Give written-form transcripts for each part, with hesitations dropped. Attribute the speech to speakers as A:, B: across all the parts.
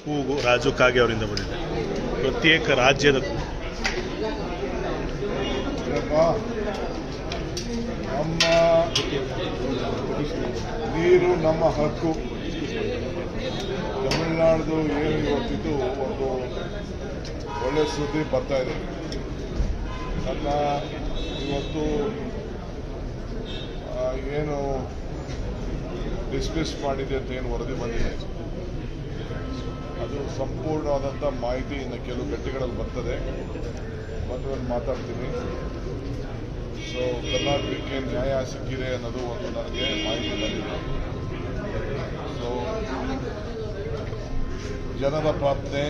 A: ಕೂಗು ರಾಜು ಕಾಗೆ ಅವರಿಂದ ಬಂದಿದೆ. ಪ್ರತ್ಯೇಕ ರಾಜ್ಯದ
B: ನಮ್ಮ ನೀರು ನಮ್ಮ ಹಕ್ಕು. ತಮಿಳುನಾಡು ಏನು ಇವತ್ತಿದ್ದು ಒಂದು ಒಳ್ಳೆ ಸುದ್ದಿ ಬರ್ತಾ ಇದೆ. ನನ್ನ ಇವತ್ತು ಏನು ಡಿಸ್ಕಸ್ ಮಾಡಿದೆ ಅಂತ ಏನು ವರದಿ ಬಂದಿದೆ ಅದು ಸಂಪೂರ್ಣವಾದಂಥ ಮಾಹಿತಿ ಇನ್ನು ಕೆಲವು ಗಂಟೆಗಳಲ್ಲಿ ಬರ್ತದೆ. ಒಂದು ಮಾತಾಡ್ತೀನಿ. ಸೊ ಕರ್ನಾಟಕಕ್ಕೆ ನ್ಯಾಯ ಸಿಕ್ಕಿದೆ ಅನ್ನೋದು ಒಂದು ನನಗೆ ಮಾಹಿತಿ ಬಂದಿದೆ. ಸೊ ಜನರ ಪ್ರಾರ್ಥನೆ,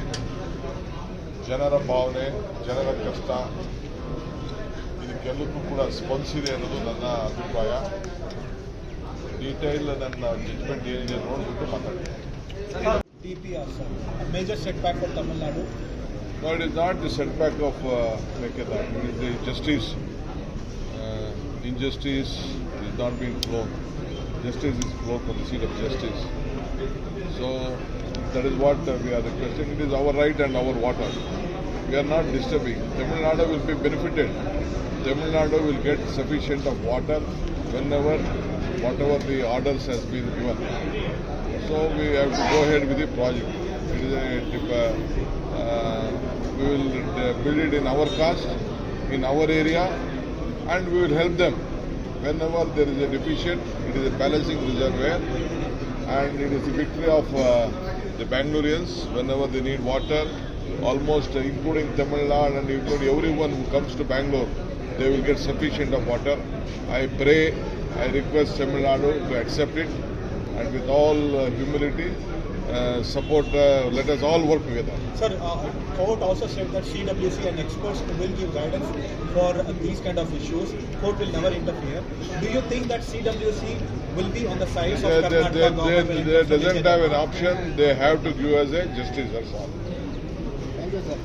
B: ಜನರ ಭಾವನೆ, ಜನರ ಕಷ್ಟ ಇದಕ್ಕೆಲ್ಲಕ್ಕೂ ಕೂಡ ಸ್ಪಂದಿಸಿದೆ ಅನ್ನೋದು ನನ್ನ ಅಭಿಪ್ರಾಯ. ಡೀಟೇಲ್ ನನ್ನ ಜಡ್ಜ್ಮೆಂಟ್ ಏನಿದೆ ನೋಡಿಬಿಟ್ಟು ಮಾತಾಡ್ತೀನಿ.
C: DPR, sir. A major setback for Tamil Nadu.
B: No, it is not the setback of Meketa. It is the justice. Injustice is not being flown. Justice is flown from the seat of justice. So that is what we are requesting. It is our right and our water. We are not disturbing. Tamil Nadu will be benefited. Tamil Nadu will get sufficient of water whenever, whatever the orders has been given. So we have to go ahead with the project. It is we will build it in our cost, in our area, and we will help them. Whenever there is a deficient, it is a balancing reservoir, and it is the victory of the Bangaloreans. Whenever they need water, almost including Tamil Nadu and including everyone who comes to Bangalore, they will get sufficient of water. I pray, I request Tamil Nadu to accept it, and with all humility, support, let us all work together.
C: Sir, court also said that CWC and experts will give guidance for these kind of issues. Court will never interfere. Do you think that CWC will be on the sides of Karnataka government?
B: They doesn't have an option. They have to give us a justice. That's all.
C: Thank you, sir.